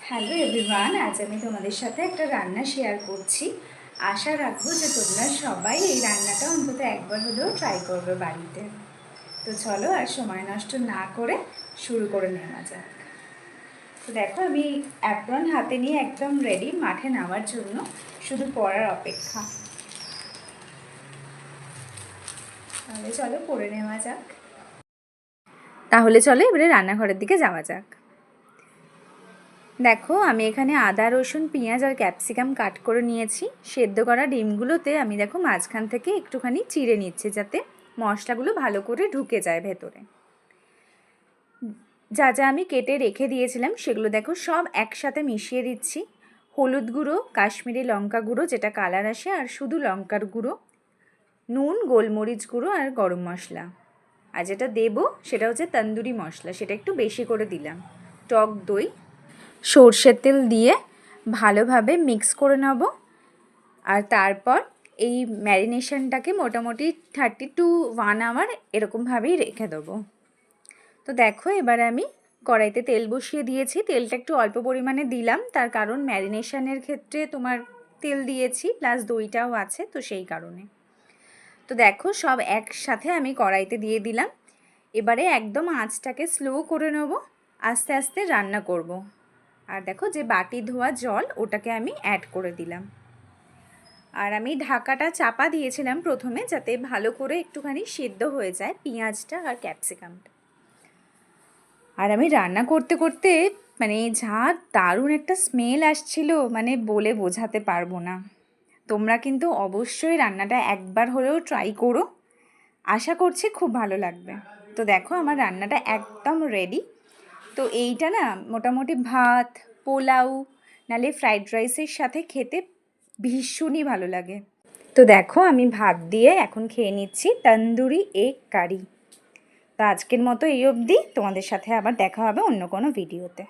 Hello everyone, আজ আমি তোমাদের সাথে একটা রান্না শেয়ার করছি। আশা রাখবো যে তোমরা সবাই এই রান্নাটা অন্তত একবার হলেও ট্রাই করবে বাড়িতে। তো চলো আর সময় নষ্ট না করে শুরু করে নেওয়া যাক। তো দেখো, আমি অ্যাপ্রন হাতে নিয়ে একদম রেডি মাঠে নামার জন্য, শুধু পড়ার অপেক্ষা। তাহলে চলো পড়ে নেওয়া যাক। এবারে রান্নাঘরের দিকে যাওয়া যাক। দেখো, আমি এখানে আদা, রসুন, পেঁয়াজ আর ক্যাপসিকাম কাট করে নিয়েছি। সেদ্ধ করা ডিমগুলোতে আমি দেখো মাঝখান থেকে একটুখানি চিড়ে নিচ্ছি, যাতে মশলাগুলো ভালো করে ঢুকে যায় ভেতরে। যা যা আমি কেটে রেখে দিয়েছিলাম সেগুলো দেখো সব একসাথে মিশিয়ে দিচ্ছি। হলুদ গুঁড়ো, কাশ্মীরি লঙ্কা গুঁড়ো যেটা কালার আসে, আর শুধু লঙ্কার গুঁড়ো, নুন, গোলমরিচ গুঁড়ো আর গরম মশলা। আর যেটা দেবো সেটা হচ্ছে তন্দুরি মশলা, সেটা একটু বেশি করে দিলাম। টক দই, সর্ষের তেল দিয়ে ভালোভাবে মিক্স করে নেব। আর তারপর এই ম্যারিনেশনটাকে মোটামুটি 30 to 1 আওয়ার এরকমভাবেই রেখে দেবো। তো দেখো, এবার আমি কড়াইতে তেল বসিয়ে দিয়েছি। তেলটা একটু অল্প পরিমাণে দিলাম, তার কারণ ম্যারিনেশনের ক্ষেত্রে তোমার তেল দিয়েছি প্লাস দইটাও আছে, তো সেই কারণে। তো দেখো, সব একসাথে আমি কড়াইতে দিয়ে দিলাম। এবারে একদম আঁচটাকে স্লো করে নেব, আস্তে আস্তে রান্না করব। আর দেখো, যে বাটি ধোয়া জল ওটাকে আমি অ্যাড করে দিলাম। আর আমি ঢাকাটা চাপা দিয়েছিলাম প্রথমে, যাতে ভালো করে একটুখানি সেদ্ধ হয়ে যায় পেঁয়াজটা আর ক্যাপসিকামটা। আর আমি রান্না করতে করতে মানে যা দারুণ একটা স্মেল আসছিল, মানে বলে বোঝাতে পারবো না। তোমরা কিন্তু অবশ্যই রান্নাটা একবার হলেও ট্রাই করো, আশা করছি খুব ভালো লাগবে। তো দেখো, আমার রান্নাটা একদম রেডি। তো এইটা না মোটামুটি ভাত, পোলাও, নালে ফ্রাইড রাইসের সাথে খেতে ভীষণই ভালো লাগে। তো দেখো, আমি ভাত দিয়ে এখন খেয়ে নিচ্ছি তন্দুরি এগ কারি। তো আজকের মতো এই অবধি। তোমাদের সাথে আবার দেখা হবে অন্য কোনো ভিডিওতে।